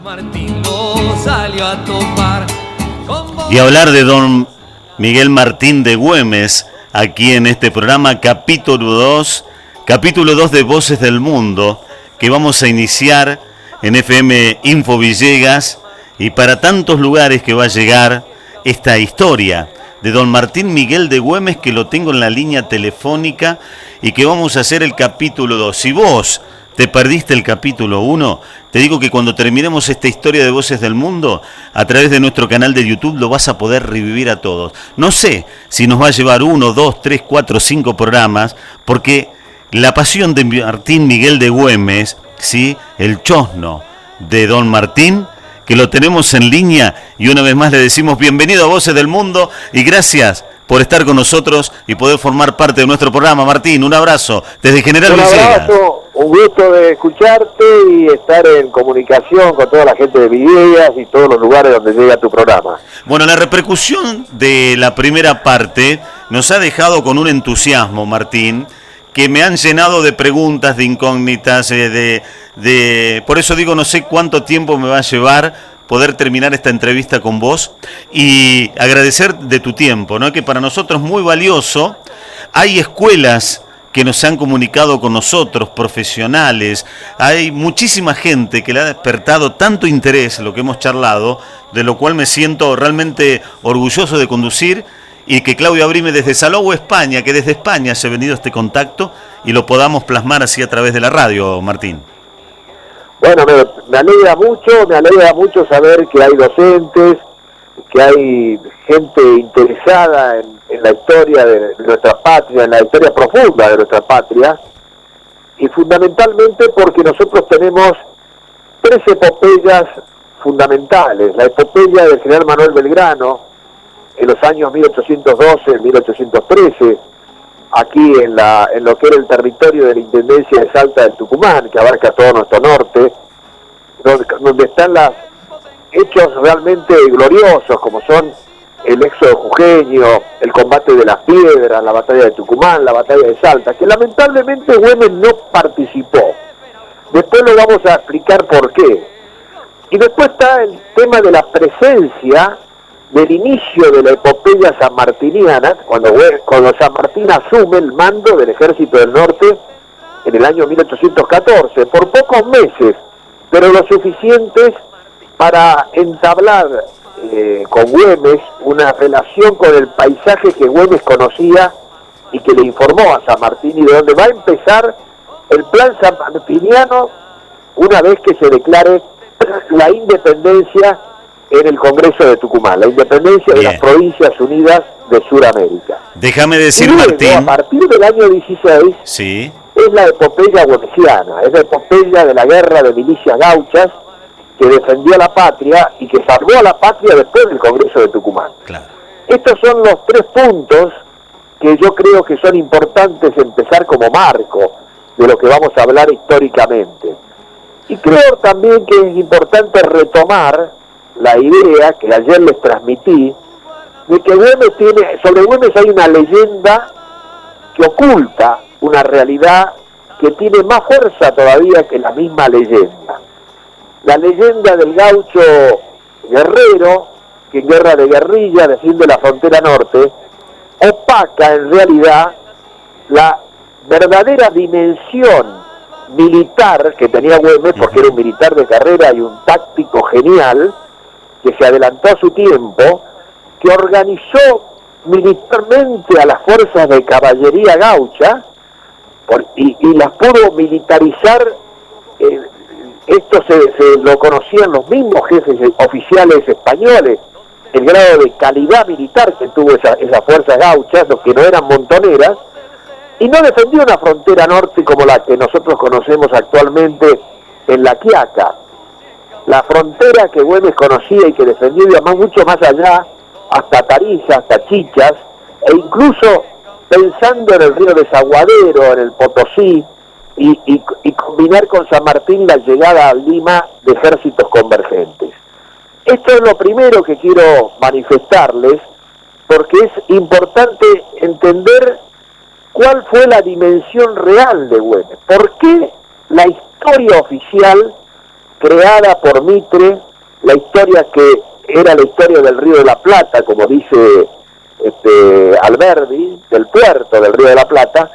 Martín salió a topar. Y hablar de don Miguel Martín de Güemes, aquí en este programa, capítulo 2 de Voces del Mundo, que vamos a iniciar en FM Info Villegas, y para tantos lugares que va a llegar esta historia de don Martín Miguel de Güemes, que lo tengo en la línea telefónica y que vamos a hacer el capítulo 2. Si vos te perdiste el capítulo 1, te digo que cuando terminemos esta historia de Voces del Mundo, a través de nuestro canal de YouTube lo vas a poder revivir a todos. No sé si nos va a llevar 1, 2, 3, 4, 5 programas, porque la pasión de Martín Miguel de Güemes, ¿sí?, el chosno de don Martín, que lo tenemos en línea, y una vez más le decimos bienvenido a Voces del Mundo y gracias por estar con nosotros y poder formar parte de nuestro programa. Martín, un abrazo desde General Villegas. Un abrazo, un gusto de escucharte y estar en comunicación con toda la gente de Villegas y todos los lugares donde llega tu programa. Bueno, la repercusión de la primera parte nos ha dejado con un entusiasmo, Martín, que me han llenado de preguntas, de incógnitas, por eso digo, no sé cuánto tiempo me va a llevar poder terminar esta entrevista con vos y agradecer de tu tiempo, ¿no?, que para nosotros es muy valioso. Hay escuelas que nos han comunicado con nosotros, profesionales, hay muchísima gente que le ha despertado tanto interés en lo que hemos charlado, de lo cual me siento realmente orgulloso de conducir, y que Claudio Abrime desde Salou, España, que desde España se ha venido este contacto y lo podamos plasmar así a través de la radio, Martín. Bueno, me alegra mucho saber que hay docentes, que hay gente interesada en la historia de nuestra patria, en la historia profunda de nuestra patria, y fundamentalmente porque nosotros tenemos 3 epopeyas fundamentales. La epopeya del general Manuel Belgrano, en los años 1812, 1813, aquí en lo que era el territorio de la Intendencia de Salta del Tucumán, que abarca todo nuestro norte, donde están los hechos realmente gloriosos, como son el éxodo jujeño, el combate de las piedras, la batalla de Tucumán, la batalla de Salta, que lamentablemente Güemes no participó. Después lo vamos a explicar por qué. Y después está el tema de la presencia del inicio de la epopeya sanmartiniana, cuando San Martín asume el mando del Ejército del Norte en el año 1814, por pocos meses, pero lo suficientes para entablar con Güemes una relación con el paisaje que Güemes conocía y que le informó a San Martín, y de donde va a empezar el plan sanmartiniano una vez que se declare la independencia en el Congreso de Tucumán, la independencia de las Provincias Unidas de Sudamérica. Déjame decir, y luego, Martín, a partir del año 16, sí, es la epopeya güemesiana, es la epopeya de la guerra de milicias gauchas que defendió a la patria y que salvó a la patria después del Congreso de Tucumán. claro. Estos son los 3 puntos que yo creo que son importantes empezar como marco de lo que vamos a hablar históricamente. Y creo también que es importante retomar la idea que ayer les transmití, de que sobre Güemes hay una leyenda que oculta una realidad que tiene más fuerza todavía que la misma leyenda. La leyenda del gaucho guerrero, que en guerra de guerrilla defiende la frontera norte, opaca en realidad la verdadera dimensión militar que tenía Güemes, porque era un militar de carrera y un táctico genial, que se adelantó a su tiempo, que organizó militarmente a las fuerzas de caballería gaucha y las pudo militarizar. Esto se lo conocían los mismos jefes oficiales españoles, el grado de calidad militar que tuvo esas fuerzas gauchas, los que no eran montoneras, y no defendió una frontera norte como la que nosotros conocemos actualmente en La Quiaca. La frontera que Güemes conocía y que defendió iba mucho más allá, hasta Tarija, hasta Chichas, e incluso pensando en el río Desaguadero, en el Potosí, y combinar con San Martín la llegada a Lima de ejércitos convergentes. Esto es lo primero que quiero manifestarles, porque es importante entender cuál fue la dimensión real de Güemes. ¿Por qué la historia oficial creada por Mitre, la historia que era la historia del Río de la Plata, como dice Alberdi, del puerto del Río de la Plata,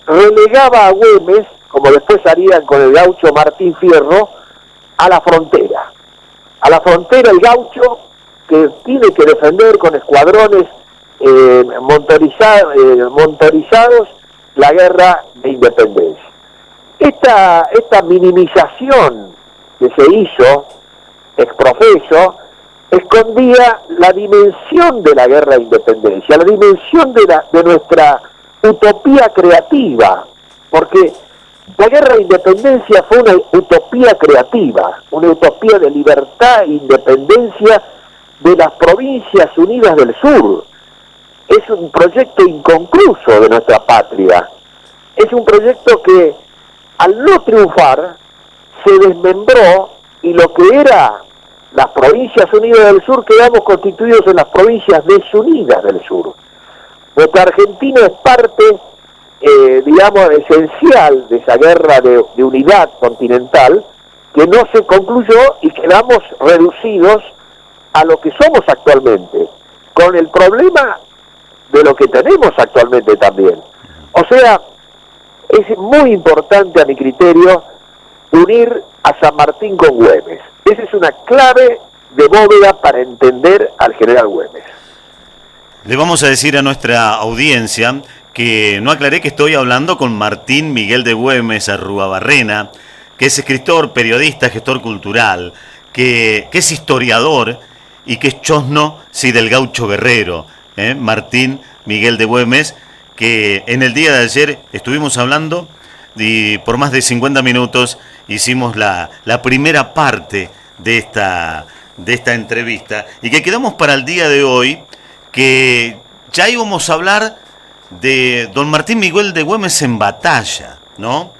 relegaba a Güemes, como después harían con el gaucho Martín Fierro, a la frontera. A la frontera el gaucho que tiene que defender con escuadrones motorizados la guerra de independencia. Esta minimización que se hizo ex profeso escondía la dimensión de la guerra de independencia, la dimensión de nuestra utopía creativa, porque la guerra de independencia fue una utopía creativa, una utopía de libertad e independencia de las Provincias Unidas del Sur. Es un proyecto inconcluso de nuestra patria. Es un proyecto que, al no triunfar, se desmembró y lo que era las Provincias Unidas del Sur quedamos constituidos en las Provincias Desunidas del Sur. Nuestra Argentina es parte, digamos, esencial de esa guerra de unidad continental que no se concluyó y quedamos reducidos a lo que somos actualmente, con el problema de lo que tenemos actualmente también. O sea, es muy importante a mi criterio unir a San Martín con Güemes. Esa es una clave de bóveda para entender al general Güemes. Le vamos a decir a nuestra audiencia que no aclaré que estoy hablando con Martín Miguel de Güemes Arruabarrena, que es escritor, periodista, gestor cultural, que es historiador y que es chosno, sí, del gaucho guerrero. Martín Miguel de Güemes, que en el día de ayer estuvimos hablando y por más de 50 minutos hicimos la primera parte de esta entrevista y que quedamos para el día de hoy, que ya íbamos a hablar de don Martín Miguel de Güemes en batalla, ¿no?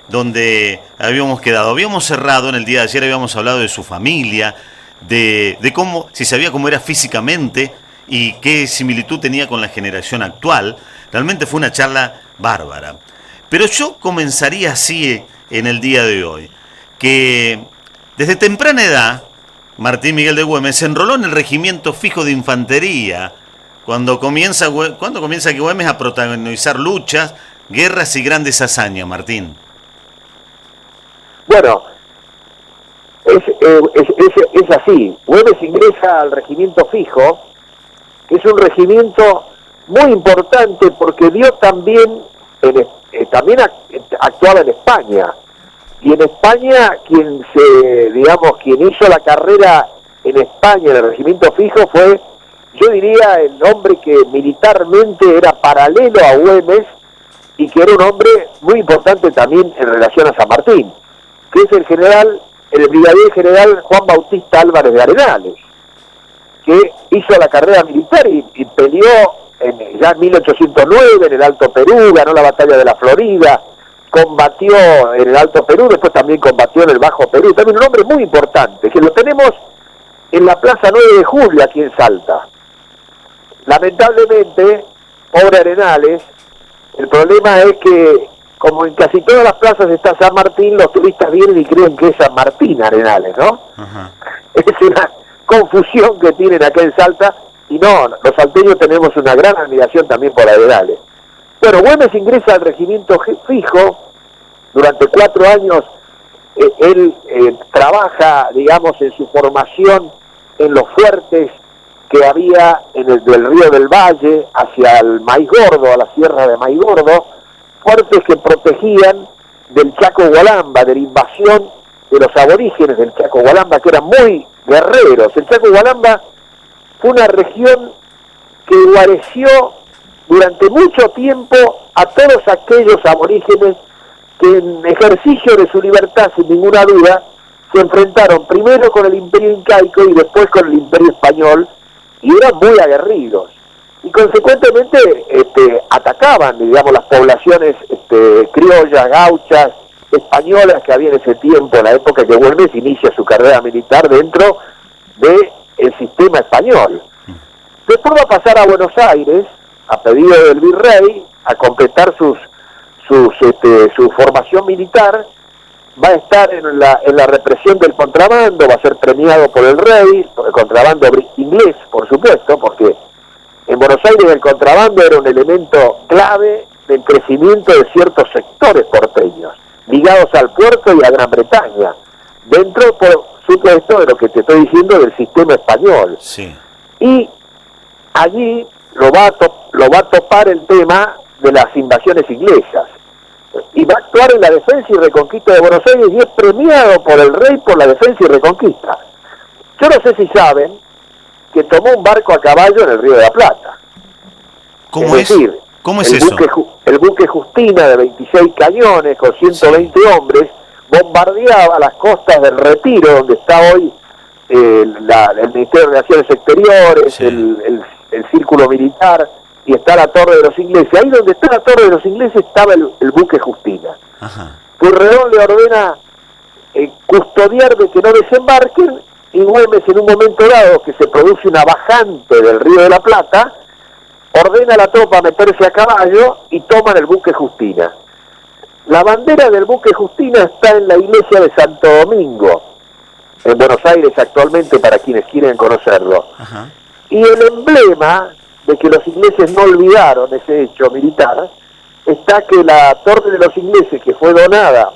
Donde habíamos quedado, habíamos cerrado en el día de ayer, habíamos hablado de su familia, de cómo, si sabía cómo era físicamente y qué similitud tenía con la generación actual. Realmente fue una charla bárbara. Pero yo comenzaría así en el día de hoy, que desde temprana edad Martín Miguel de Güemes se enroló en el regimiento fijo de infantería, cuando comienza que Güemes a protagonizar luchas, guerras y grandes hazañas, Martín. Bueno, es así. Güemes ingresa al regimiento fijo, que es un regimiento muy importante porque dio también, también actuaba en España. Y en España quien hizo la carrera en España en el regimiento fijo fue, yo diría, el hombre que militarmente era paralelo a Güemes y que era un hombre muy importante también en relación a San Martín, que es el brigadier general Juan Bautista Álvarez de Arenales, que hizo la carrera militar y peleó ya en 1809 en el Alto Perú, ganó la batalla de la Florida, combatió en el Alto Perú, después también combatió en el Bajo Perú, también un hombre muy importante, que lo tenemos en la Plaza 9 de Julio aquí en Salta. Lamentablemente, pobre Arenales, el problema es que, como en casi todas las plazas está San Martín, los turistas vienen y creen que es San Martín Arenales, ¿no? Ajá. Es una confusión que tienen acá en Salta, y no, los salteños tenemos una gran admiración también por Arenales. Bueno, Güemes ingresa al regimiento fijo, durante 4 años él trabaja, digamos, en su formación en los fuertes que había del río del Valle hacia el Maíz Gordo, a la sierra de Maíz Gordo, fuertes que protegían del Chaco Gualamba, de la invasión de los aborígenes del Chaco Gualamba, que eran muy guerreros. El Chaco Gualamba fue una región que guareció durante mucho tiempo a todos aquellos aborígenes que en ejercicio de su libertad, sin ninguna duda, se enfrentaron primero con el Imperio Incaico y después con el Imperio Español, y eran muy aguerridos. Y consecuentemente atacaban, digamos, las poblaciones criollas, gauchas, españolas que había en ese tiempo, en la época que Güemes inicia su carrera militar dentro del sistema español. Después va a pasar a Buenos Aires, a pedido del virrey, a completar su formación militar, va a estar en la represión del contrabando, va a ser premiado por el rey, por el contrabando inglés, por supuesto, porque en Buenos Aires el contrabando era un elemento clave del crecimiento de ciertos sectores porteños, ligados al puerto y a Gran Bretaña, dentro, por supuesto, de lo que te estoy diciendo del sistema español. Sí. Y allí lo va a topar el tema de las invasiones inglesas, y va a actuar en la defensa y reconquista de Buenos Aires, y es premiado por el rey por la defensa y reconquista. Yo no sé si saben que tomó un barco a caballo en el Río de la Plata. ¿Cómo es? Decir, ¿Cómo es eso? El buque Justina, de 26 cañones, con 120 hombres, bombardeaba las costas del Retiro, donde está hoy el Ministerio de Relaciones Exteriores, sí, el Círculo Militar, y está la Torre de los Ingleses. Ahí donde está la Torre de los Ingleses estaba el buque Justina. Ajá. Pueyrredón le ordena custodiar de que no desembarquen, y Güemes, en un momento dado que se produce una bajante del Río de la Plata, ordena a la tropa meterse a caballo y toman el buque Justina. La bandera del buque Justina está en la iglesia de Santo Domingo, en Buenos Aires actualmente, para quienes quieren conocerlo. Ajá. Y el emblema de que los ingleses no olvidaron ese hecho militar está que la Torre de los Ingleses, que fue donada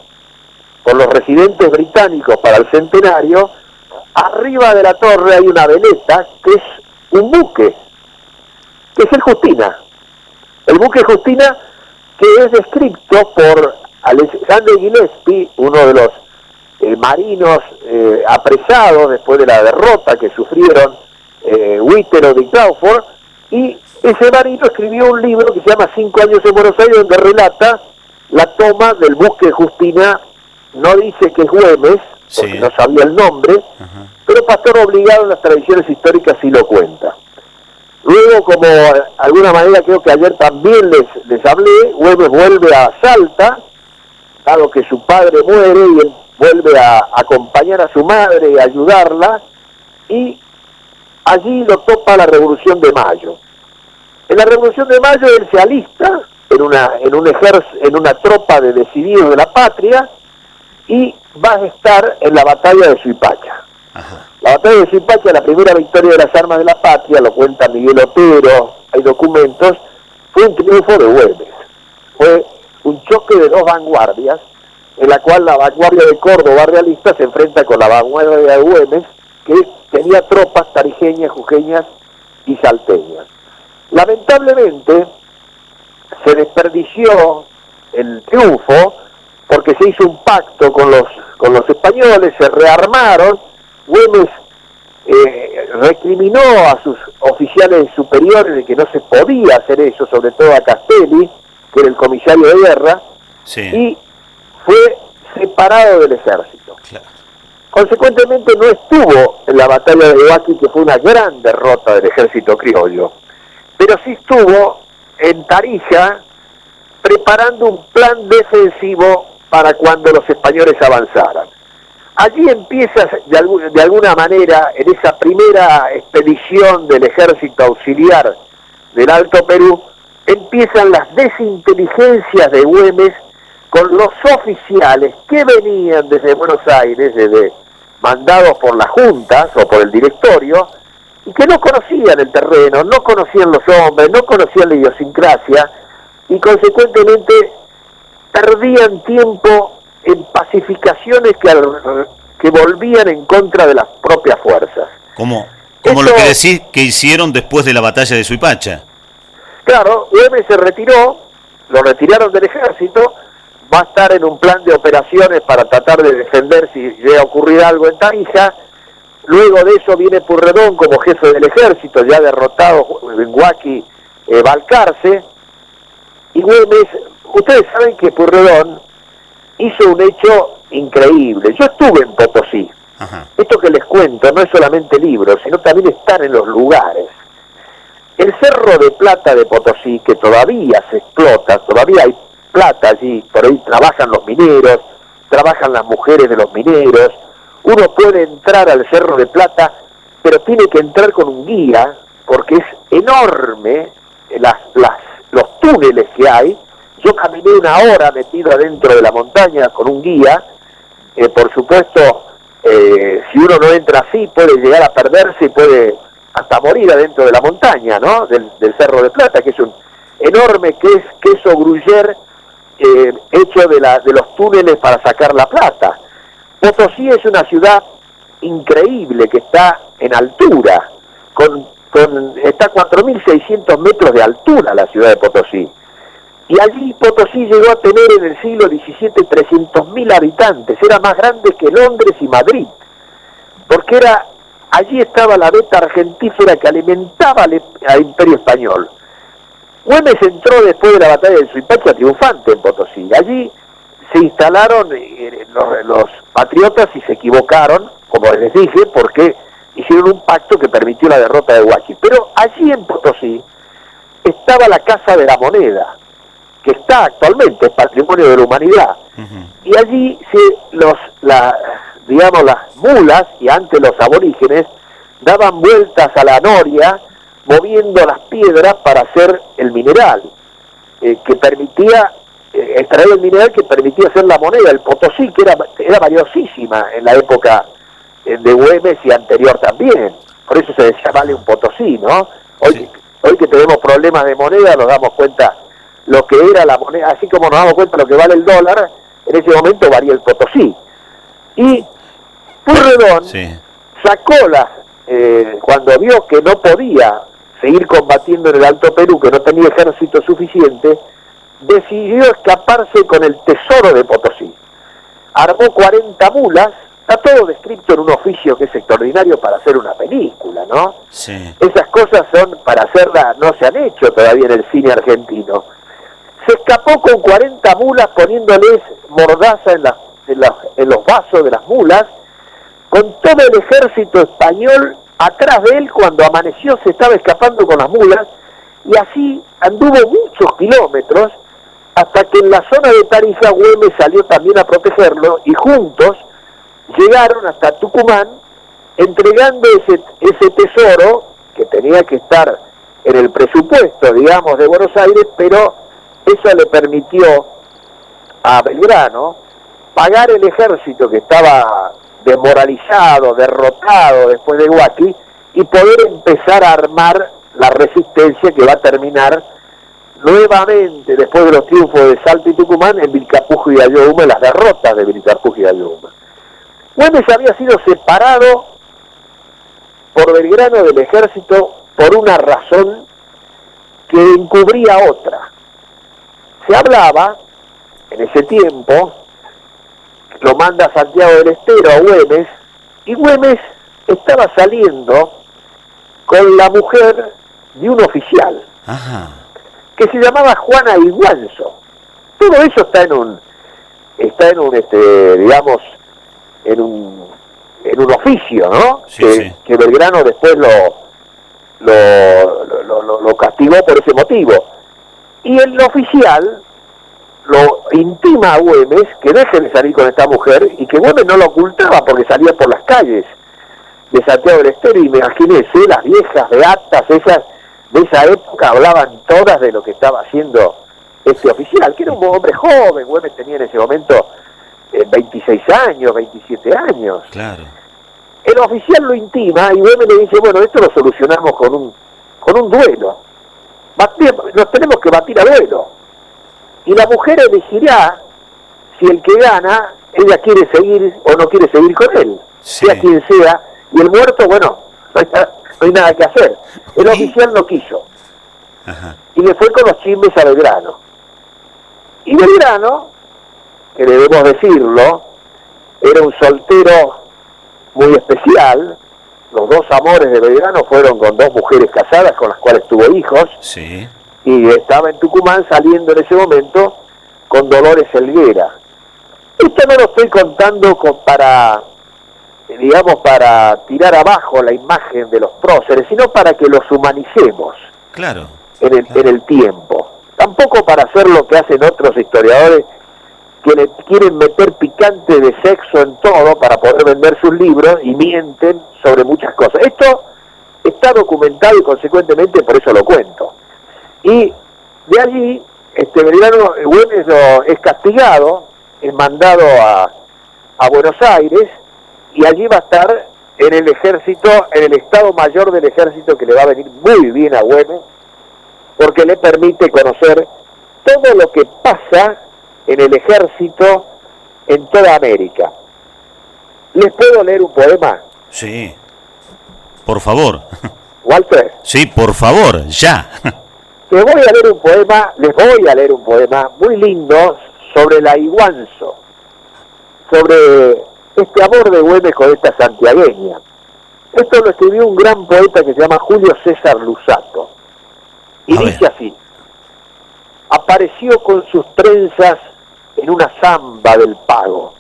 por los residentes británicos para el centenario, arriba de la torre hay una veleta que es un buque, que es el Justina. El buque Justina, que es descrito por Alexander Gillespie, uno de los marinos apresados después de la derrota que sufrieron Witero de Crawford, y ese marino escribió un libro que se llama 5 años en Buenos Aires, donde relata la toma del buque Justina. No dice que es Güemes, porque Sí. no sabía el nombre, Ajá. pero Pastor Obligado en las tradiciones históricas sí lo cuenta. Luego, como de alguna manera creo que ayer también les hablé, Güemes vuelve a Salta, dado que su padre muere, y él vuelve a acompañar a su madre y ayudarla, y allí lo topa la Revolución de Mayo. En la Revolución de Mayo él se alista en una tropa de decididos de la patria, y va a estar en la batalla de Suipacha. Ajá. La batalla de Suipacha, la primera victoria de las armas de la patria, lo cuenta Miguel Otero, hay documentos, fue un triunfo de Güemes. Fue un choque de dos vanguardias, en la cual la vanguardia de Córdoba realista se enfrenta con la vanguardia de Güemes, que tenía tropas tarijeñas, jujeñas y salteñas. Lamentablemente, se desperdició el triunfo, porque se hizo un pacto con los españoles, se rearmaron. Güemes recriminó a sus oficiales superiores de que no se podía hacer eso, sobre todo a Castelli, que era el comisario de guerra, Sí. y fue separado del ejército. Claro. Consecuentemente no estuvo en la batalla de Huaki, que fue una gran derrota del ejército criollo, pero sí estuvo en Tarija preparando un plan defensivo para cuando los españoles avanzaran. Allí empieza de alguna manera, en esa primera expedición del ejército auxiliar del Alto Perú, empiezan las desinteligencias de Güemes con los oficiales que venían desde Buenos Aires, mandados por las juntas o por el directorio, y que no conocían el terreno, no conocían los hombres, no conocían la idiosincrasia, y consecuentemente perdían tiempo en pacificaciones que volvían en contra de las propias fuerzas. Como Esto, lo que decís que hicieron después de la batalla de Suipacha. Claro, Güemes se retiró, lo retiraron del ejército, va a estar en un plan de operaciones para tratar de defender si llega a ocurrir algo en Tarija. Luego de eso viene Pueyrredón como jefe del ejército, ya derrotado en Huaki, Balcarce. Y Güemes, ustedes saben que Pueyrredón hizo un hecho increíble. Yo estuve en Potosí. Ajá. Esto que les cuento no es solamente libros, sino también estar en los lugares. El Cerro de Plata de Potosí, que todavía se explota, todavía hay plata allí, por ahí trabajan los mineros, trabajan las mujeres de los mineros. Uno puede entrar al Cerro de Plata, pero tiene que entrar con un guía, porque es enorme los túneles que hay. Yo caminé 1 hora metido adentro de la montaña con un guía, por supuesto, si uno no entra así, puede llegar a perderse y puede hasta morir adentro de la montaña, ¿no? Del Cerro de Plata, que es un enorme queso gruyère hecho de los túneles para sacar la plata. Potosí es una ciudad increíble que está en altura, está a 4.600 metros de altura la ciudad de Potosí. Y allí Potosí llegó a tener en el siglo XVII 300.000 habitantes, era más grande que Londres y Madrid, porque allí estaba la veta argentífera que alimentaba al Imperio Español. Güemes entró después de la batalla del Suipacha triunfante en Potosí. Allí se instalaron los patriotas y se equivocaron, como les dije, porque hicieron un pacto que permitió la derrota de Huachi. Pero allí en Potosí estaba la Casa de la Moneda, que está actualmente, es patrimonio de la humanidad. Y allí las mulas, y antes los aborígenes, daban vueltas a la noria, moviendo las piedras para hacer el mineral, que permitía extraer el mineral que permitía hacer la moneda, el Potosí, que era valiosísima en la época de Güemes y anterior también. Por eso se decía vale un Potosí, ¿no? Hoy que tenemos problemas de moneda nos damos cuenta lo que era la moneda, así como nos damos cuenta lo que vale el dólar, en ese momento valía el Potosí. Y Pueyrredón sacó cuando vio que no podía seguir combatiendo en el Alto Perú, que no tenía ejército suficiente, decidió escaparse con el tesoro de Potosí. Armó 40 mulas, está todo descrito en un oficio que es extraordinario para hacer una película, ¿no? Sí. Esas cosas son para hacerla, no se han hecho todavía en el cine argentino. Se escapó con 40 mulas poniéndoles mordaza en los vasos de las mulas, con todo el ejército español atrás de él. Cuando amaneció se estaba escapando con las mulas, y así anduvo muchos kilómetros, hasta que en la zona de Tarija Güemes salió también a protegerlo, y juntos llegaron hasta Tucumán, entregando ese tesoro, que tenía que estar en el presupuesto, digamos, de Buenos Aires, pero eso le permitió a Belgrano pagar el ejército que estaba desmoralizado, derrotado después de Huachi, y poder empezar a armar la resistencia que va a terminar nuevamente, después de los triunfos de Salta y Tucumán, en Vilcapugio y Ayohuma, las derrotas de Vilcapugio y Ayohuma. Güemes había sido separado por Belgrano del ejército por una razón que encubría otra. Se hablaba, en ese tiempo, lo manda Santiago del Estero a Güemes, y Güemes estaba saliendo con la mujer de un oficial, que se llamaba Juana Iguanzo. Todo eso está en un oficio, ¿no? Que Belgrano después lo castigó por ese motivo. Y el oficial lo intima a Güemes que deje de salir con esta mujer, y que Güemes no lo ocultaba porque salía por las calles de Santiago del Estero, y imagínense, las viejas beatas esas de esa época hablaban todas de lo que estaba haciendo este oficial, que era un hombre joven. Güemes tenía en ese momento 26 años, 27 años. Claro. El oficial lo intima y Güemes le dice, bueno, esto lo solucionamos con un duelo. Nos tenemos que batir a duelo. Y la mujer elegirá si el que gana, ella quiere seguir o no quiere seguir con él, sea quien sea. Y el muerto, bueno, no hay nada que hacer. El oficial no quiso. Y le fue con los chismes a Belgrano. Y Belgrano, que debemos decirlo, era un soltero muy especial. Los dos amores de Belgrano fueron con dos mujeres casadas con las cuales tuvo hijos. Sí. Y estaba en Tucumán saliendo en ese momento con Dolores Helguera. Esto no lo estoy contando para tirar abajo la imagen de los próceres, sino para que los humanicemos. Claro. En el tiempo. Tampoco para hacer lo que hacen otros historiadores, que le quieren meter picante de sexo en todo para poder vender sus libros, y mienten sobre muchas cosas. Esto está documentado y consecuentemente por eso lo cuento. Y de allí, Belgrano Güemes es castigado, es mandado a Buenos Aires y allí va a estar en el ejército, en el Estado Mayor del Ejército, que le va a venir muy bien a Güemes, porque le permite conocer todo lo que pasa en el ejército en toda América. ¿Les puedo leer un poema? Sí, por favor. Walter. Sí, por favor, ya. Les voy a leer un poema muy lindo sobre la Iguanzo, sobre este amor de Güemes con esta santiagueña. Esto lo escribió un gran poeta que se llama Julio César Lusato. Y dice así: apareció con sus trenzas en una zamba del pago.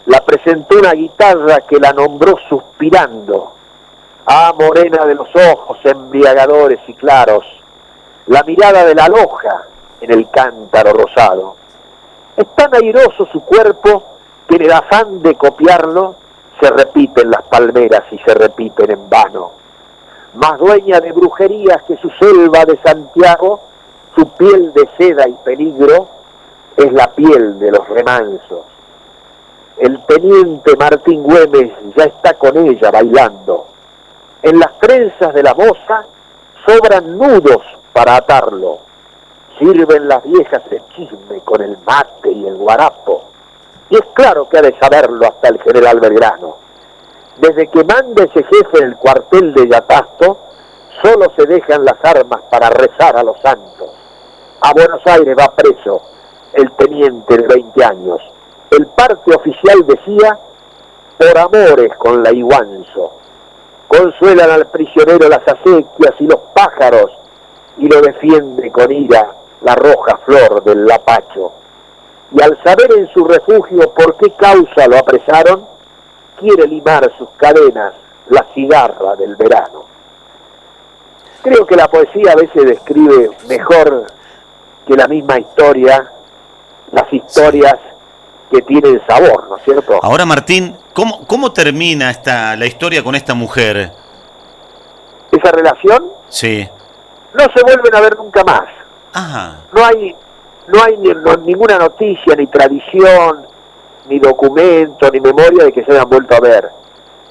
La presentó una guitarra que la nombró suspirando. Ah, morena de los ojos embriagadores y claros, la mirada de la loja en el cántaro rosado. Es tan airoso su cuerpo que en el afán de copiarlo se repiten las palmeras y se repiten en vano. Más dueña de brujerías que su selva de Santiago, su piel de seda y peligro es la piel de los remansos. El teniente Martín Güemes ya está con ella bailando. En las trenzas de la moza sobran nudos para atarlo. Sirven las viejas el chisme con el mate y el guarapo. Y es claro que ha de saberlo hasta el general Belgrano. Desde que manda ese jefe del cuartel de Yatasto, solo se dejan las armas para rezar a los santos. A Buenos Aires va preso el teniente de 20 años. El parte oficial decía, por amores con la Iguanzo. Consuelan al prisionero las acequias y los pájaros, y lo defiende con ira la roja flor del lapacho. Y al saber en su refugio por qué causa lo apresaron, quiere limar sus cadenas la cigarra del verano. Creo que la poesía a veces describe mejor que la misma historia, las historias que tienen sabor, ¿no es cierto? Ahora, Martín, ¿cómo termina la historia con esta mujer? Esa relación Sí. no se vuelven a ver nunca más. Ajá. No hay ninguna noticia, ni tradición, ni documento, ni memoria de que se hayan vuelto a ver.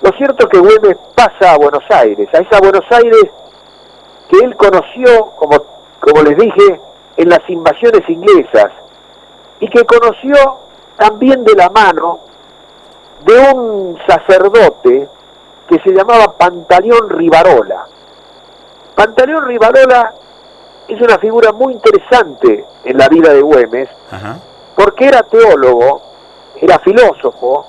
Lo cierto es que Güemes pasa a Buenos Aires, a esa Buenos Aires que él conoció, como les dije, en las invasiones inglesas, y que conoció también de la mano de un sacerdote que se llamaba Pantaleón Rivarola. Pantaleón Rivarola es una figura muy interesante en la vida de Güemes, Ajá. porque era teólogo, era filósofo,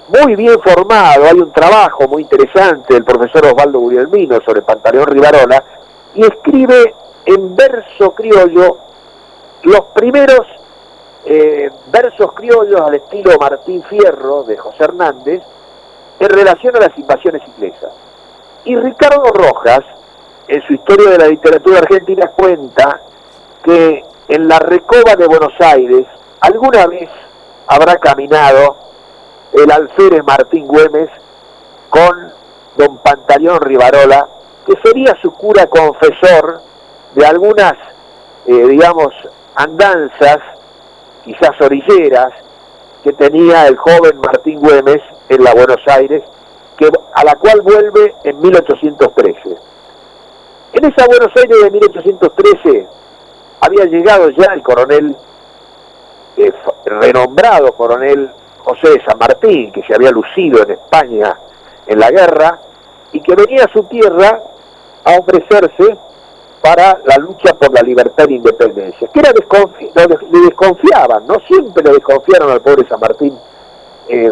muy bien formado. Hay un trabajo muy interesante del profesor Osvaldo Guglielmino sobre Pantaleón Rivarola, y escribe en verso criollo los primeros versos criollos al estilo Martín Fierro de José Hernández en relación a las invasiones inglesas. Y Ricardo Rojas, en su Historia de la Literatura Argentina, cuenta que en la Recoba de Buenos Aires alguna vez habrá caminado el alférez Martín Güemes con don Pantaleón Rivarola, que sería su cura confesor de algunas, andanzas, quizás orilleras, que tenía el joven Martín Güemes en la Buenos Aires, a la cual vuelve en 1813. En esa Buenos Aires de 1813 había llegado ya el coronel, renombrado coronel José de San Martín, que se había lucido en España en la guerra, y que venía a su tierra a ofrecerse para la lucha por la libertad e independencia, que le desconfiaban, no siempre le desconfiaron al pobre San Martín,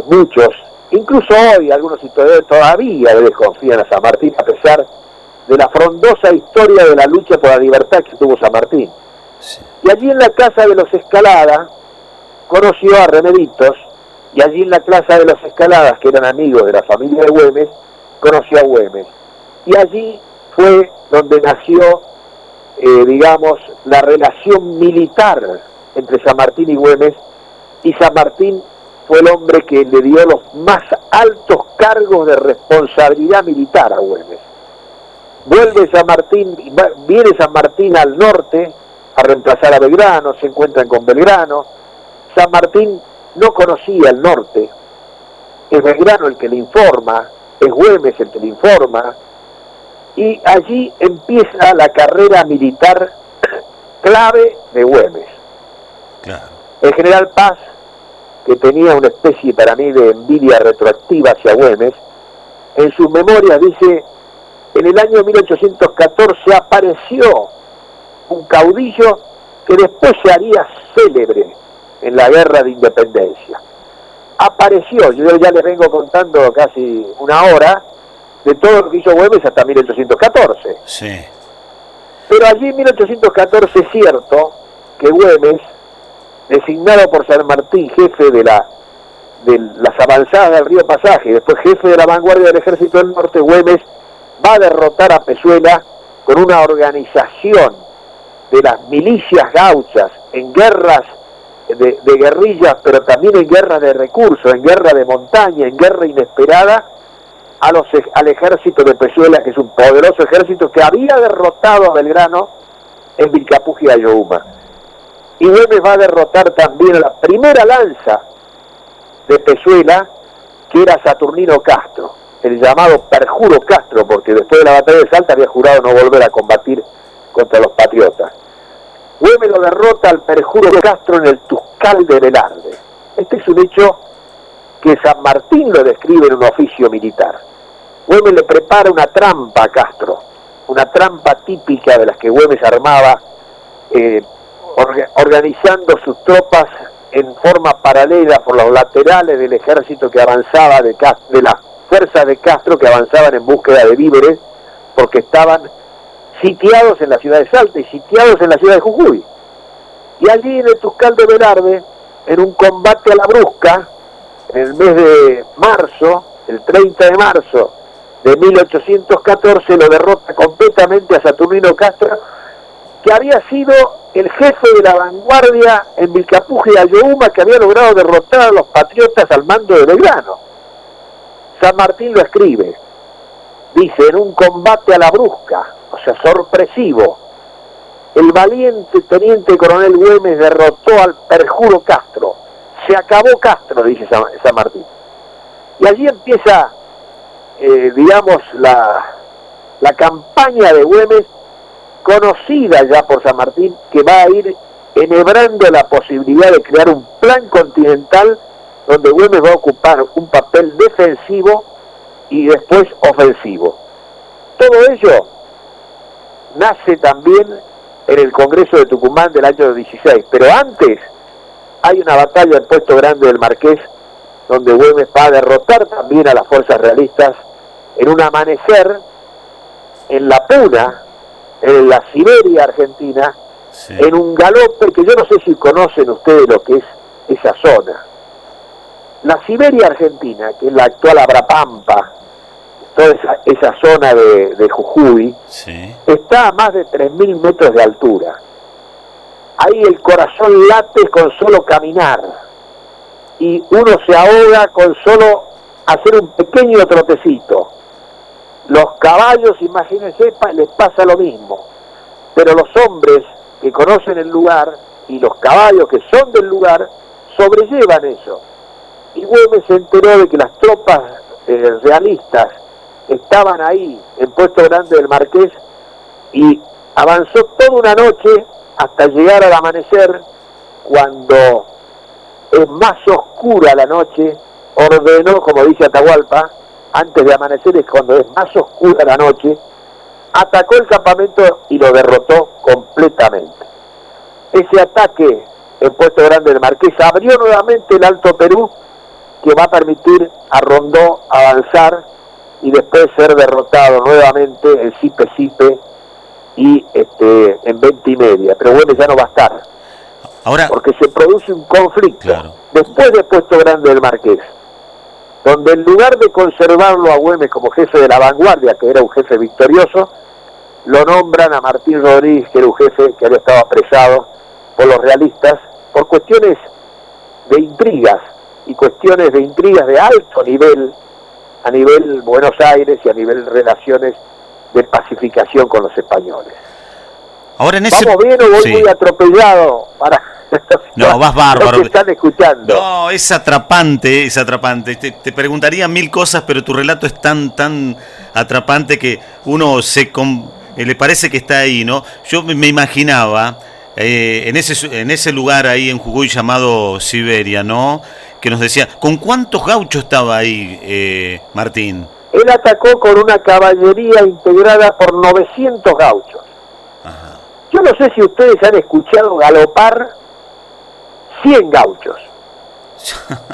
muchos, incluso hoy algunos historiadores todavía le desconfían a San Martín, a pesar de la frondosa historia de la lucha por la libertad que tuvo San Martín. Sí. Y allí en la casa de los Escalada conoció a Remeditos, y allí en la casa de los Escaladas, que eran amigos de la familia de Güemes, conoció a Güemes. Y allí fue donde nació la relación militar entre San Martín y Güemes, y San Martín fue el hombre que le dio los más altos cargos de responsabilidad militar a Güemes. Viene San Martín al norte a reemplazar a Belgrano, se encuentran con Belgrano. San Martín no conocía el norte, es Belgrano el que le informa, es Güemes el que le informa, y allí empieza la carrera militar clave de Güemes. Claro. El general Paz, que tenía una especie para mí de envidia retroactiva hacia Güemes, en sus memorias dice: en el año 1814 apareció un caudillo que después se haría célebre en la guerra de independencia. Apareció, yo ya les vengo contando casi una hora de todo lo que hizo Güemes hasta 1814. Sí. Pero allí en 1814 es cierto que Güemes, designado por San Martín jefe de las avanzadas del río Pasaje y después jefe de la vanguardia del Ejército del Norte, Güemes va a derrotar a Pezuela con una organización de las milicias gauchas en guerras de guerrillas, pero también en guerra de recursos, en guerra de montaña, en guerra inesperada, al ejército de Pezuela, que es un poderoso ejército que había derrotado a Belgrano en Vilcapugio y Ayohuma. Y Güemes va a derrotar también a la primera lanza de Pezuela, que era Saturnino Castro, el llamado Perjuro Castro, porque después de la batalla de Salta había jurado no volver a combatir contra los patriotas. Güemes lo derrota al Perjuro Castro en el Tuscal de Velarde. Este es un hecho que San Martín lo describe en un oficio militar. Güemes le prepara una trampa a Castro, una trampa típica de las que Güemes armaba, organizando sus tropas en forma paralela por los laterales del ejército que avanzaba de las fuerzas de Castro, que avanzaban en búsqueda de víveres, porque estaban sitiados en la ciudad de Salta y sitiados en la ciudad de Jujuy. Y allí en el Tuscal de Velarde, en un combate a la brusca, en el mes de marzo, el 30 de marzo de 1814, lo derrota completamente a Saturnino Castro, que había sido el jefe de la vanguardia en Vilcapugio y Ayohuma, que había logrado derrotar a los patriotas al mando de Belgrano. San Martín lo escribe, dice: en un combate a la brusca, o sea, sorpresivo, el valiente teniente coronel Güemes derrotó al Perjuro Castro. Se acabó Castro, dice San Martín. Y allí empieza, digamos, la campaña de Güemes, conocida ya por San Martín, que va a ir enhebrando la posibilidad de crear un plan continental donde Güemes va a ocupar un papel defensivo y después ofensivo. Todo ello nace también en el Congreso de Tucumán del año 16, pero antes hay una batalla en Puesto Grande del Marqués, donde Güemes va a derrotar también a las fuerzas realistas en un amanecer en La Puna, en la Siberia argentina, sí, en un galope que yo no sé si conocen ustedes lo que es esa zona. La Siberia argentina, que es la actual Abrapampa, toda esa zona de Jujuy, sí, está a más de 3.000 metros de altura. Ahí el corazón late con solo caminar, y uno se ahoga con solo hacer un pequeño trotecito. Los caballos, imagínense, les pasa lo mismo, pero los hombres que conocen el lugar y los caballos que son del lugar sobrellevan eso. Y Güemes se enteró de que las tropas realistas estaban ahí en Puesto Grande del Marqués y avanzó toda una noche hasta llegar al amanecer. Cuando es más oscura la noche, ordenó, como dice Atahualpa, antes de amanecer es cuando es más oscura la noche, atacó el campamento y lo derrotó completamente. Ese ataque en Puesto Grande del Marqués abrió nuevamente el Alto Perú, que va a permitir a Rondó avanzar y después ser derrotado nuevamente en Sipe y en Ventimedia. Pero bueno, ya no va a estar. Ahora, porque se produce un conflicto, claro, después de Puesto Grande del Marqués, donde en lugar de conservarlo a Güemes como jefe de la vanguardia, que era un jefe victorioso, lo nombran a Martín Rodríguez, que era un jefe que había estado apresado por los realistas por cuestiones de intrigas, y cuestiones de intrigas de alto nivel, a nivel Buenos Aires y a nivel relaciones de pacificación con los españoles. Ahora en ese... ¿Vamos bien o voy muy atropellado para No, vas bárbaro. Los que están escuchando. No, es atrapante, es atrapante. Te preguntaría mil cosas, pero tu relato es tan atrapante que uno le parece que está ahí, ¿no? Yo me imaginaba en ese lugar ahí en Jujuy llamado Siberia, ¿no? Que nos decía, ¿con cuántos gauchos estaba ahí, Martín? Él atacó con una caballería integrada por 900 gauchos. Ajá. Yo no sé si ustedes han escuchado galopar 100 gauchos.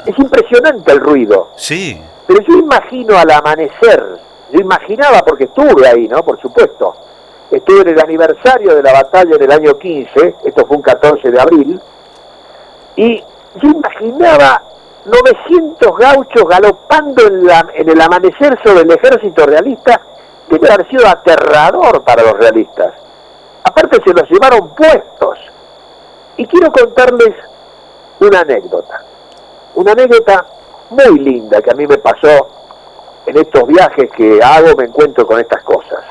Es impresionante el ruido. Sí. Pero yo imagino al amanecer, yo imaginaba porque estuve ahí, ¿no? Por supuesto. Estuve en el aniversario de la batalla del año 15, esto fue un 14 de abril, y yo imaginaba 900 gauchos galopando en el amanecer sobre el ejército realista. Debe haber sido aterrador para los realistas. Aparte se los llevaron puestos. Y quiero contarles una anécdota muy linda que a mí me pasó en estos viajes que hago, me encuentro con estas cosas.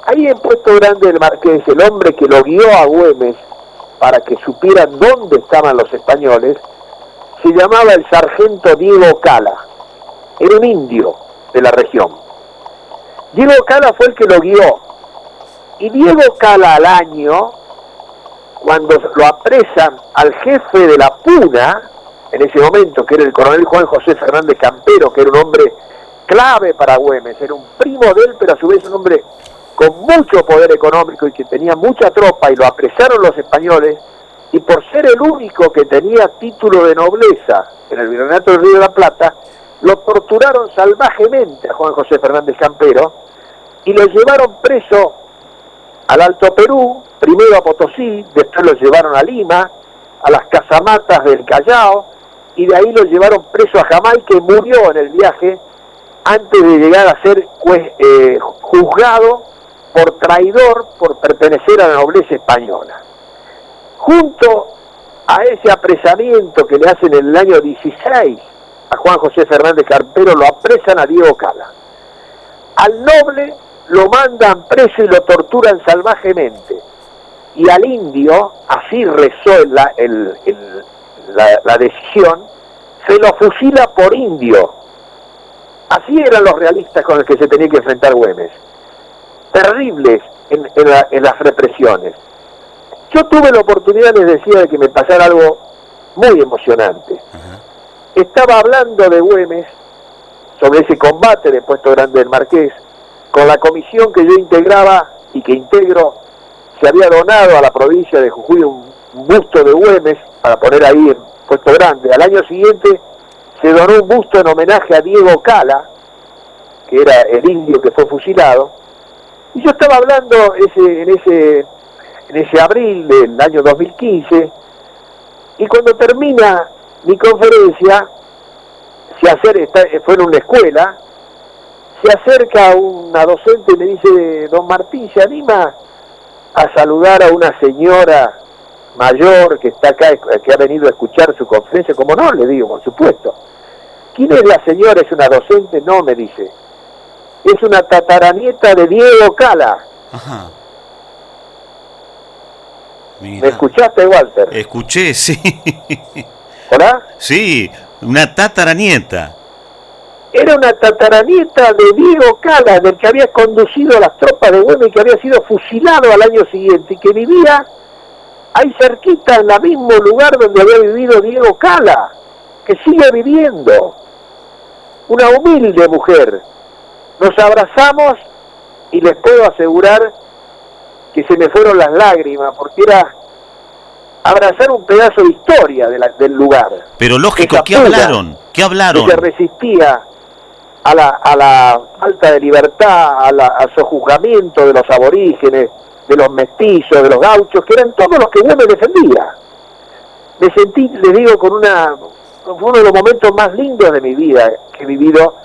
Ahí en Puesto Grande del Marqués, el hombre que lo guió a Güemes para que supieran dónde estaban los españoles, se llamaba el sargento Diego Cala. Era un indio de la región. Diego Cala fue el que lo guió. Y Diego Cala al año, cuando lo apresan al jefe de la Puna, en ese momento, que era el coronel Juan José Fernández Campero, que era un hombre clave para Güemes, era un primo de él, pero a su vez un hombre con mucho poder económico y que tenía mucha tropa, y lo apresaron los españoles, y por ser el único que tenía título de nobleza en el Virreinato del Río de la Plata, lo torturaron salvajemente a Juan José Fernández Campero, y lo llevaron preso al Alto Perú, primero a Potosí, después lo llevaron a Lima, a las casamatas del Callao, y de ahí lo llevaron preso a Jamaica y murió en el viaje antes de llegar a ser juzgado por traidor por pertenecer a la nobleza española. Junto a ese apresamiento que le hacen en el año 16 a Juan José Fernández Campero, lo apresan a Diego Cala. Al noble lo mandan preso y lo torturan salvajemente. Y al indio, así rezó la decisión, se lo fusila por indio. Así eran los realistas con los que se tenía que enfrentar Güemes. Terribles en las represiones. Yo tuve la oportunidad, les decía, de que me pasara algo muy emocionante. Uh-huh. Estaba hablando de Güemes, sobre ese combate de Puesto Grande del Marqués, con la comisión que yo integraba y que integro. Se había donado a la provincia de Jujuy un busto de Güemes para poner ahí en Puesto Grande. Al año siguiente se donó un busto en homenaje a Diego Cala, que era el indio que fue fusilado. Y yo estaba hablando en ese abril del año 2015, y cuando termina mi conferencia, fue en una escuela, se acerca una docente y me dice: don Martín, ¿se anima a saludar a una señora mayor que está acá, que ha venido a escuchar su conferencia? Como no, le digo, por supuesto. ¿Quién es la señora? ¿Es una docente? No, me dice. Es una tataranieta de Diego Cala. Ajá. Mira. ¿Me escuchaste, Walter? Escuché, sí. ¿Hola? Sí, una tataranieta. Era una tataranieta de Diego Cala, del que había conducido a las tropas de Güemes y que había sido fusilado al año siguiente, y que vivía ahí cerquita, en el mismo lugar donde había vivido Diego Cala, que sigue viviendo. Una humilde mujer. Nos abrazamos y les puedo asegurar que se me fueron las lágrimas, porque era abrazar un pedazo de historia del lugar. Pero lógico, ¿qué hablaron? ¿Qué hablaron? Que se resistía a la falta de libertad, al sojuzgamiento de los aborígenes, de los mestizos, de los gauchos, que eran todos los que Güemes defendía. Me sentí, les digo, fue uno de los momentos más lindos de mi vida que he vivido,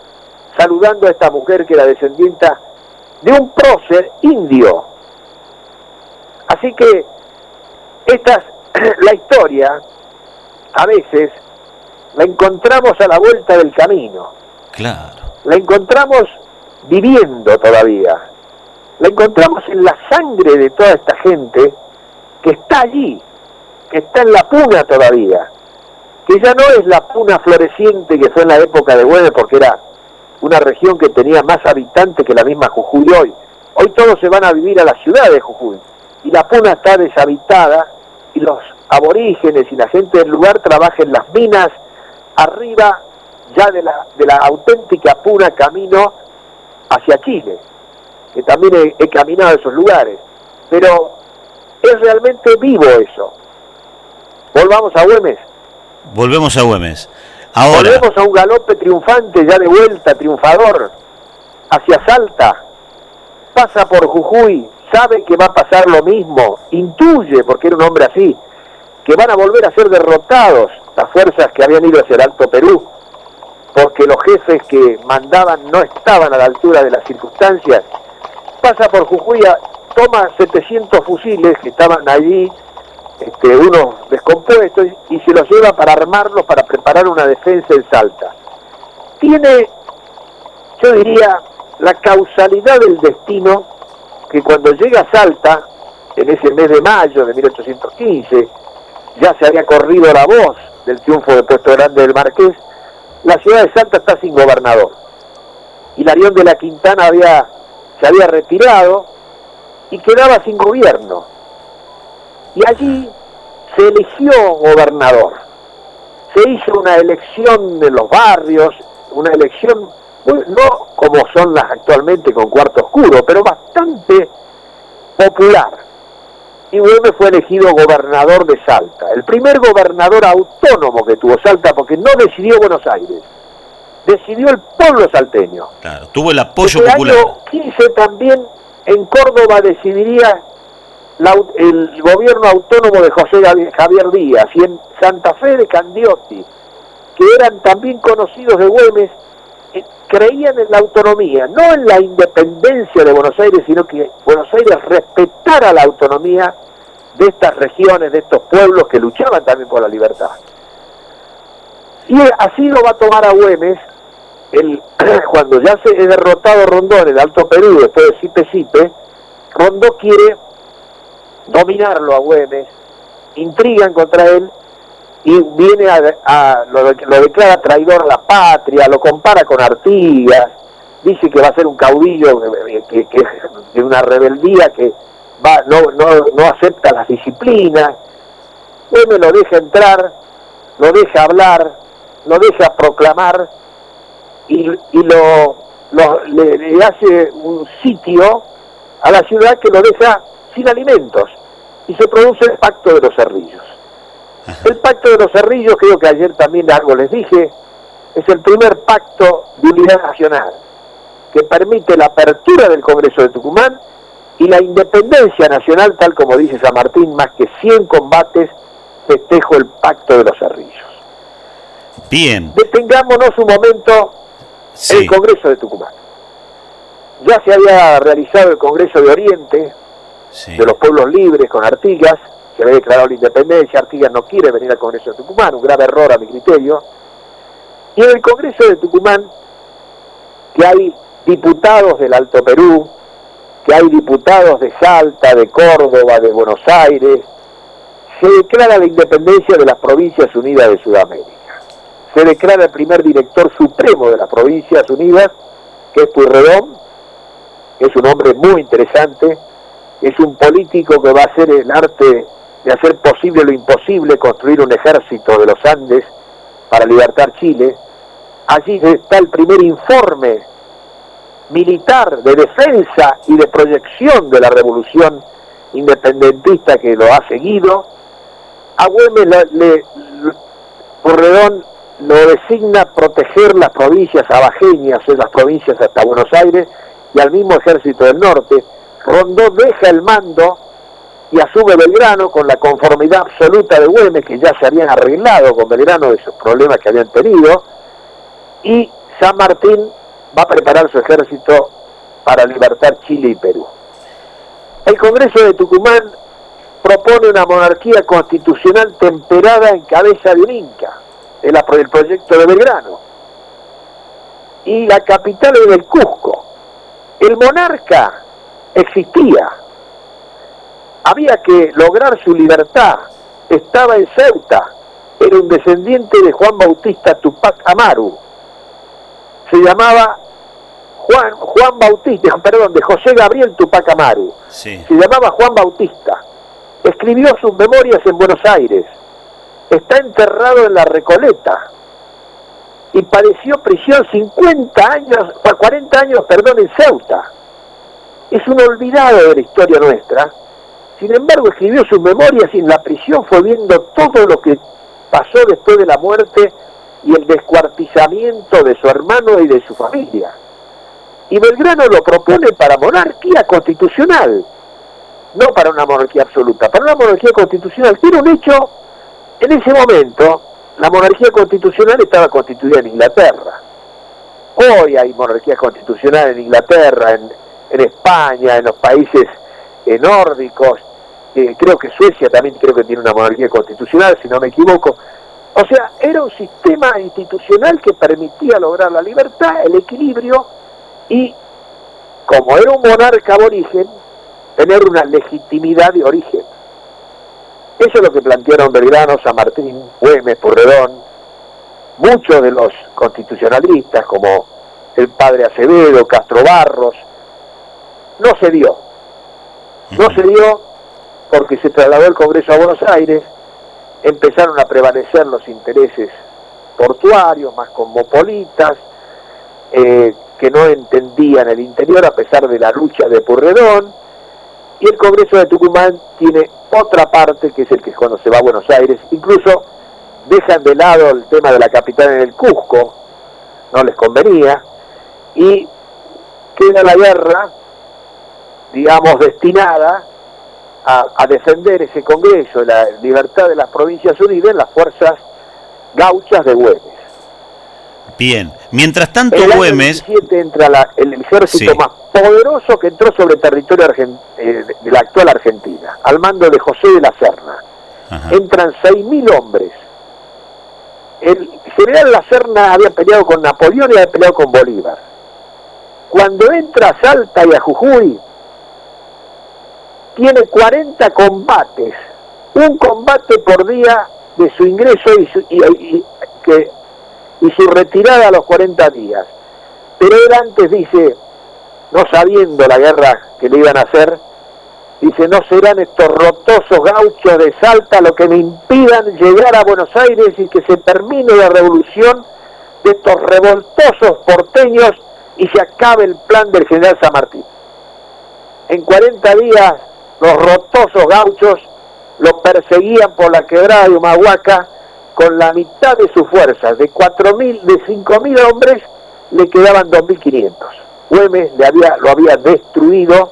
saludando a esta mujer que era descendienta de un prócer indio. Así que la historia, a veces, la encontramos a la vuelta del camino. Claro. La encontramos viviendo todavía. La encontramos en la sangre de toda esta gente que está allí. que está en la puna todavía, que ya no es la puna floreciente que fue en la época de Güemes, porque era una región que tenía más habitantes que la misma Jujuy hoy. Hoy todos se van a vivir a la ciudad de Jujuy, y la puna está deshabitada, y los aborígenes y la gente del lugar trabaja en las minas, arriba ya de la auténtica puna, camino hacia Chile, que también he caminado a esos lugares, pero es realmente vivo eso. Volvamos a Güemes. Volvemos a Güemes. Ahora. Volvemos a un galope triunfante, ya de vuelta, triunfador, hacia Salta, pasa por Jujuy, sabe que va a pasar lo mismo, intuye, porque era un hombre así, que van a volver a ser derrotados las fuerzas que habían ido hacia el Alto Perú, porque los jefes que mandaban no estaban a la altura de las circunstancias. Pasa por Jujuy, toma 700 fusiles que estaban allí, unos descompuestos, y se los lleva para armarlos, para preparar una defensa en Salta. Tiene, yo diría, la causalidad del destino, que cuando llega a Salta, en ese mes de mayo de 1815, ya se había corrido la voz del triunfo de Puesto Grande del Marqués, la ciudad de Salta está sin gobernador. Hilarión de la Quintana se había retirado y quedaba sin gobierno. Y allí se eligió gobernador. Se hizo una elección en los barrios, una elección no como son las actualmente con cuarto oscuro, pero bastante popular. Y Güemes fue elegido gobernador de Salta, el primer gobernador autónomo que tuvo Salta, porque no decidió Buenos Aires, decidió el pueblo salteño. Claro, tuvo el apoyo popular. popular. En el año 15 también en Córdoba decidiría el gobierno autónomo de José Javier Díaz, y en Santa Fe de Candioti, que eran también conocidos de Güemes, creían en la autonomía, no en la independencia de Buenos Aires, sino que Buenos Aires respetara la autonomía de estas regiones, de estos pueblos que luchaban también por la libertad. Y así lo va a tomar a Güemes cuando ya se ha derrotado Rondó en el Alto Perú, después de Sipe, Rondó quiere dominarlo a Güemes, intrigan contra él, y viene lo declara traidor a la patria, lo compara con Artigas, dice que va a ser un caudillo que de una rebeldía que no acepta las disciplinas. Güemes lo deja entrar, lo deja hablar, lo deja proclamar, y le hace un sitio a la ciudad que lo deja sin alimentos, y se produce el Pacto de los Cerrillos. El Pacto de los Cerrillos, creo que ayer también algo les dije, es el primer pacto de unidad nacional que permite la apertura del Congreso de Tucumán y la independencia nacional, tal como dice San Martín, más que 100 combates, festejo el Pacto de los Cerrillos. Bien. Detengámonos un momento en el Congreso de Tucumán. Ya se había realizado el Congreso de Oriente, de los pueblos libres, con Artigas, se había declarado la independencia. Artigas no quiere venir al Congreso de Tucumán, un grave error a mi criterio. Y en el Congreso de Tucumán, que hay diputados del Alto Perú, que hay diputados de Salta, de Córdoba, de Buenos Aires, se declara la independencia de las Provincias Unidas de Sudamérica. Se declara el primer director supremo de las Provincias Unidas, que es Pueyrredón, que es un hombre muy interesante, es un político que va a hacer el arte de hacer posible lo imposible, construir un ejército de los Andes para libertar Chile. Allí está el primer informe militar de defensa y de proyección de la revolución independentista que lo ha seguido. A Güemes Pueyrredón lo designa proteger las provincias abajeñas, o las provincias hasta Buenos Aires, y al mismo ejército del norte. Rondó deja el mando y asume Belgrano con la conformidad absoluta de Güemes, que ya se habían arreglado con Belgrano de esos problemas que habían tenido, y San Martín va a preparar su ejército para libertar Chile y Perú. El Congreso de Tucumán propone una monarquía constitucional temperada en cabeza de un inca, el proyecto de Belgrano, y la capital es el Cusco. El monarca existía, había que lograr su libertad, estaba en Ceuta, era un descendiente de Juan Bautista Tupac Amaru, se llamaba de José Gabriel Tupac Amaru, Sí. se llamaba Juan Bautista, escribió sus memorias en Buenos Aires, está enterrado en la Recoleta y padeció prisión 40 años, en Ceuta. Es un olvidado de la historia nuestra. Sin embargo, escribió sus memorias y en la prisión fue viendo todo lo que pasó después de la muerte y el descuartizamiento de su hermano y de su familia. Y Belgrano lo propone para monarquía constitucional, no para una monarquía absoluta, para una monarquía constitucional, que era un hecho. En ese momento, la monarquía constitucional estaba constituida en Inglaterra. Hoy hay monarquía constitucional en Inglaterra, en España, en los países nórdicos, creo que Suecia también creo que tiene una monarquía constitucional, si no me equivoco. O sea, era un sistema institucional que permitía lograr la libertad, el equilibrio y, como era un monarca aborigen, tener una legitimidad de origen. Eso es lo que plantearon Belgrano, San Martín, Güemes, Pueyrredón, muchos de los constitucionalistas, como el padre Acevedo, Castro Barros. No se dio porque se trasladó el Congreso a Buenos Aires, empezaron a prevalecer los intereses portuarios, más cosmopolitas, que no entendían el interior a pesar de la lucha de Pueyrredón, y el Congreso de Tucumán tiene otra parte, que es el que cuando se va a Buenos Aires, incluso dejan de lado el tema de la capital en el Cusco, no les convenía, y queda la guerra, digamos, destinada a defender ese Congreso, la libertad de las Provincias Unidas, las fuerzas gauchas de Güemes. Bien, mientras tanto en el Güemes... año 17 entra el ejército más poderoso que entró sobre el territorio de la actual Argentina, al mando de José de la Serna. Ajá. Entran 6.000 hombres. El general La Serna había peleado con Napoleón y había peleado con Bolívar. Cuando entra a Salta y a Jujuy, tiene 40 combates, un combate por día de su ingreso y su retirada a los 40 días. Pero él antes dice, no sabiendo la guerra que le iban a hacer, dice, no serán estos rotosos gauchos de Salta lo que me impidan llegar a Buenos Aires y que se termine la revolución de estos revoltosos porteños y se acabe el plan del general San Martín. En 40 días los rotosos gauchos lo perseguían por la quebrada de Humahuaca con la mitad de sus fuerzas, de 5.000 hombres le quedaban 2.500. Güemes lo había destruido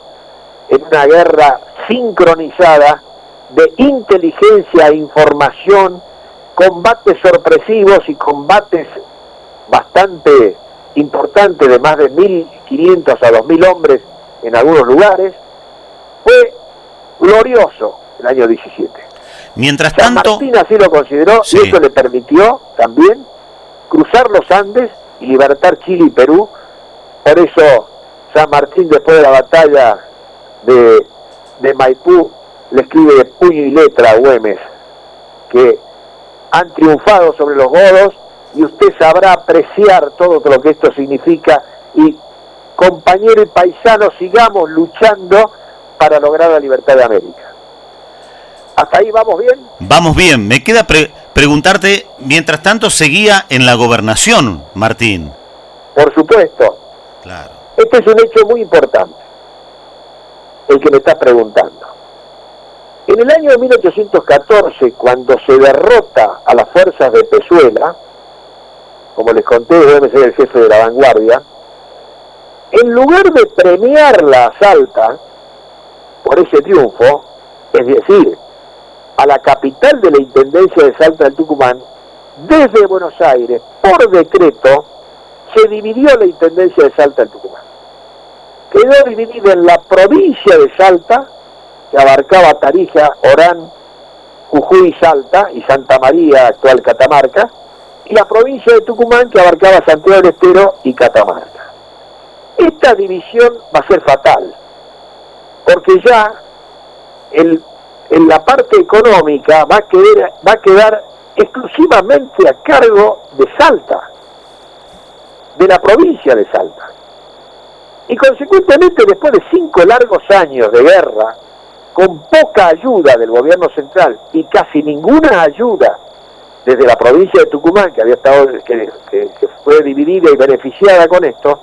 en una guerra sincronizada de inteligencia e información, combates sorpresivos y combates bastante importantes de más de 1.500 a 2.000 hombres en algunos lugares. Fue glorioso el año 17. Mientras San tanto... Martín así lo consideró, Sí. y eso le permitió también cruzar los Andes y libertar Chile y Perú. Por eso San Martín, después de la batalla de Maipú, le escribe de puño y letra a Güemes que han triunfado sobre los godos y usted sabrá apreciar todo lo que esto significa, y compañero y paisano, sigamos luchando para lograr la libertad de América. ¿Hasta ahí vamos bien? Vamos bien, me queda preguntarte, mientras tanto seguía en la gobernación, Martín. Por supuesto. Claro. Este es un hecho muy importante, el que me está preguntando. En el año 1814, cuando se derrota a las fuerzas de Pezuela, como les conté, Güemes era el jefe de la vanguardia, en lugar de premiarla a Salta por ese triunfo, es decir, a la capital de la Intendencia de Salta del Tucumán, desde Buenos Aires, por decreto, se dividió la Intendencia de Salta del Tucumán. Quedó dividida en la provincia de Salta, que abarcaba Tarija, Orán, Jujuy y Salta, y Santa María, actual Catamarca, y la provincia de Tucumán, que abarcaba Santiago del Estero y Catamarca. Esta división va a ser fatal, porque ya el en la parte económica va a quedar exclusivamente a cargo de Salta, de la provincia de Salta. Y consecuentemente, después de 5 largos años de guerra, con poca ayuda del gobierno central y casi ninguna ayuda desde la provincia de Tucumán, que había estado, que fue dividida y beneficiada con esto,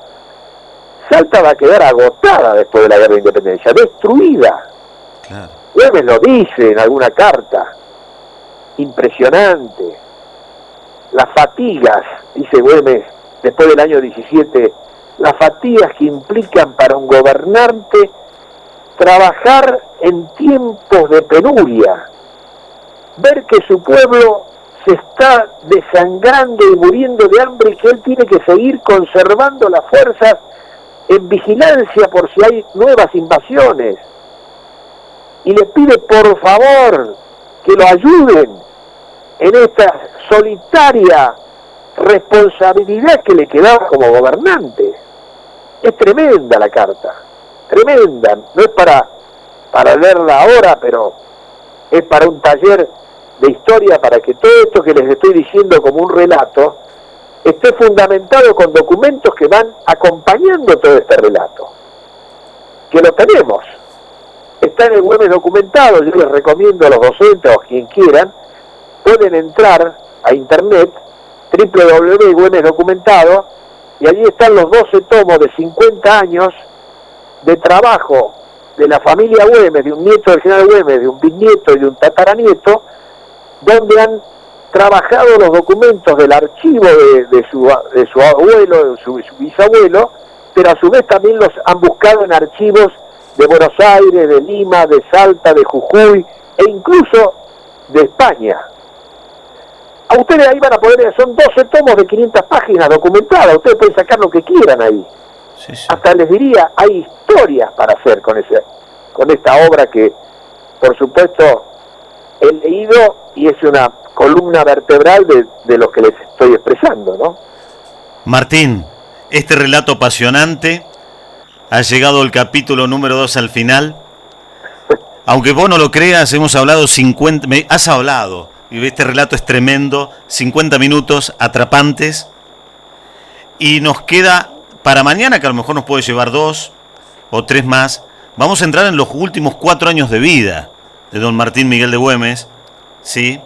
Salta va a quedar agotada después de la guerra de independencia, destruida. Claro. Güemes lo dice en alguna carta, impresionante. Las fatigas, dice Güemes, después del año 17, las fatigas que implican para un gobernante trabajar en tiempos de penuria, ver que su pueblo se está desangrando y muriendo de hambre y que él tiene que seguir conservando las fuerzas en vigilancia por si hay nuevas invasiones, y le pide por favor que lo ayuden en esta solitaria responsabilidad que le quedaba como gobernante. Es tremenda la carta, tremenda, no es para leerla ahora, pero es para un taller de historia, para que todo esto que les estoy diciendo como un relato esté fundamentado con documentos que van acompañando todo este relato, que lo tenemos, está en el Güemes documentado. Yo les recomiendo a los docentes o a quien quieran, pueden entrar a internet, www.Güemes documentado, y allí están los 12 tomos de 50 años de trabajo de la familia Güemes, de un nieto del general Güemes, de un bisnieto y de un tataranieto, donde han trabajado los documentos del archivo de su abuelo, de su bisabuelo, pero a su vez también los han buscado en archivos de Buenos Aires, de Lima, de Salta, de Jujuy, e incluso de España. A ustedes ahí van a poder, son 12 tomos de 500 páginas documentadas, ustedes pueden sacar lo que quieran ahí. Sí, sí. Hasta les diría, hay historias para hacer con esta obra que, por supuesto, he leído y es una columna vertebral de lo que les estoy expresando, ¿no? Martín, este relato apasionante, ha llegado el capítulo número 2 al final. Aunque vos no lo creas, hemos hablado 50, has hablado, y este relato es tremendo, 50 minutos atrapantes, y nos queda para mañana, que a lo mejor nos puede llevar 2 o 3 más, vamos a entrar en los últimos 4 años de vida de don Martín Miguel de Güemes, ¿sí?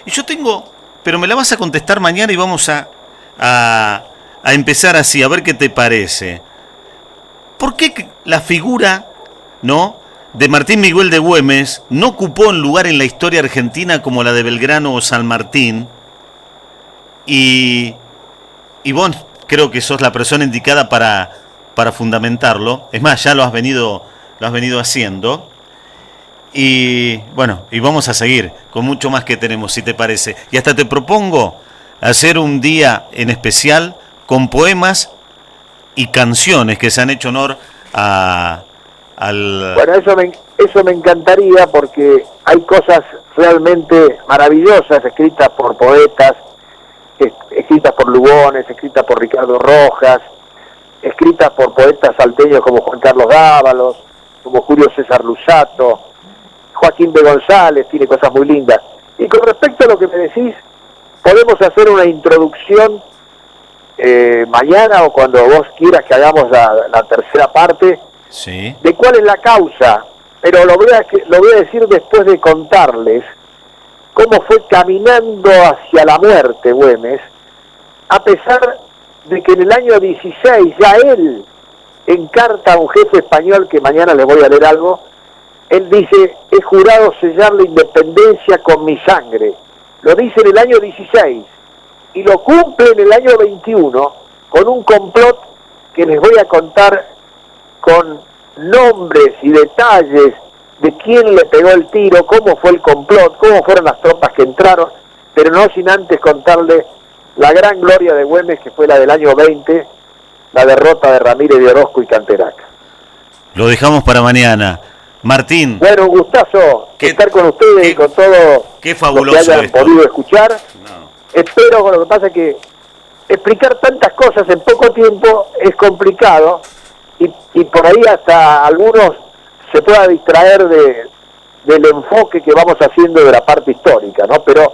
Y yo tengo, pero me la vas a contestar mañana y vamos a empezar así, a ver qué te parece. ¿Por qué la figura, ¿no?, de Martín Miguel de Güemes no ocupó un lugar en la historia argentina como la de Belgrano o San Martín? Y vos creo que sos la persona indicada para fundamentarlo. Es más, ya lo has venido haciendo. Y bueno, y vamos a seguir con mucho más que tenemos, si te parece. Y hasta te propongo hacer un día en especial con poemas y canciones que se han hecho honor al... Bueno, eso me encantaría, porque hay cosas realmente maravillosas escritas por poetas, escritas por Lugones, escritas por Ricardo Rojas, escritas por poetas salteños como Juan Carlos Dávalos, como Julio César Lusato, Joaquín de González, tiene cosas muy lindas. Y con respecto a lo que me decís, podemos hacer una introducción mañana o cuando vos quieras que hagamos la tercera parte, sí, de cuál es la causa, pero lo voy a decir después de contarles cómo fue caminando hacia la muerte Güemes, a pesar de que en el año 16 ya él, en carta a un jefe español, que mañana les voy a leer algo, él dice: he jurado sellar la independencia con mi sangre. Lo dice en el año 16 y lo cumple en el año 21 con un complot que les voy a contar con nombres y detalles de quién le pegó el tiro, cómo fue el complot, cómo fueron las tropas que entraron, pero no sin antes contarle la gran gloria de Güemes, que fue la del año 20, la derrota de Ramírez de Orozco y Canterac. Lo dejamos para mañana. Martín. Bueno, un gustazo estar con ustedes y con todo qué fabuloso lo que hayan podido escuchar. No. Espero, con lo que pasa es que explicar tantas cosas en poco tiempo es complicado, y por ahí hasta algunos se pueda distraer del enfoque que vamos haciendo de la parte histórica, ¿no? Pero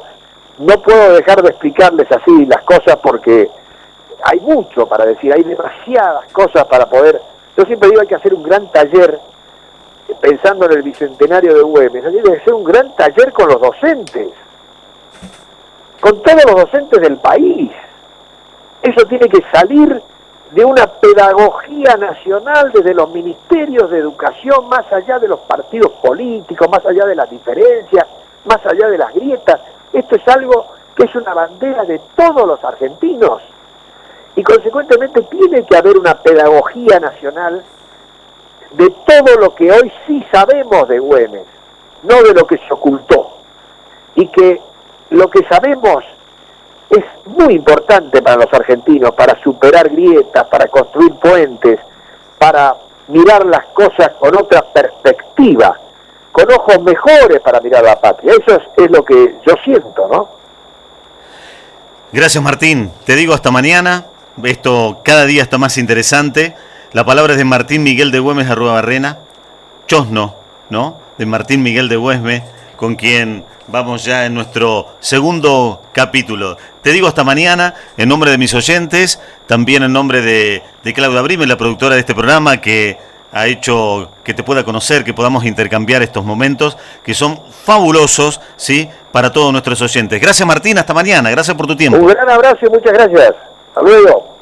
no puedo dejar de explicarles así las cosas porque hay mucho para decir, hay demasiadas cosas para poder. Yo siempre digo, hay que hacer un gran taller, pensando en el bicentenario de Güemes, hay que hacer un gran taller con los docentes, con todos los docentes del país. Eso tiene que salir de una pedagogía nacional desde los ministerios de educación, más allá de los partidos políticos, más allá de las diferencias, más allá de las grietas. Esto es algo que es una bandera de todos los argentinos y consecuentemente tiene que haber una pedagogía nacional de todo lo que hoy sí sabemos de Güemes, no de lo que se ocultó, y que lo que sabemos es muy importante para los argentinos, para superar grietas, para construir puentes, para mirar las cosas con otra perspectiva, con ojos mejores para mirar la patria. Eso es lo que yo siento, ¿no? Gracias, Martín. Te digo hasta mañana. Esto cada día está más interesante. La palabra es de Martín Miguel de Güemes Arruabarrena, Chosno, ¿no? De Martín Miguel de Güemes, con quien vamos ya en nuestro segundo capítulo. Te digo hasta mañana, en nombre de mis oyentes, también en nombre de Claudia Brime, la productora de este programa, que ha hecho que te pueda conocer, que podamos intercambiar estos momentos, que son fabulosos, ¿sí?, para todos nuestros oyentes. Gracias, Martín, hasta mañana, gracias por tu tiempo. Un gran abrazo y muchas gracias. Hasta luego.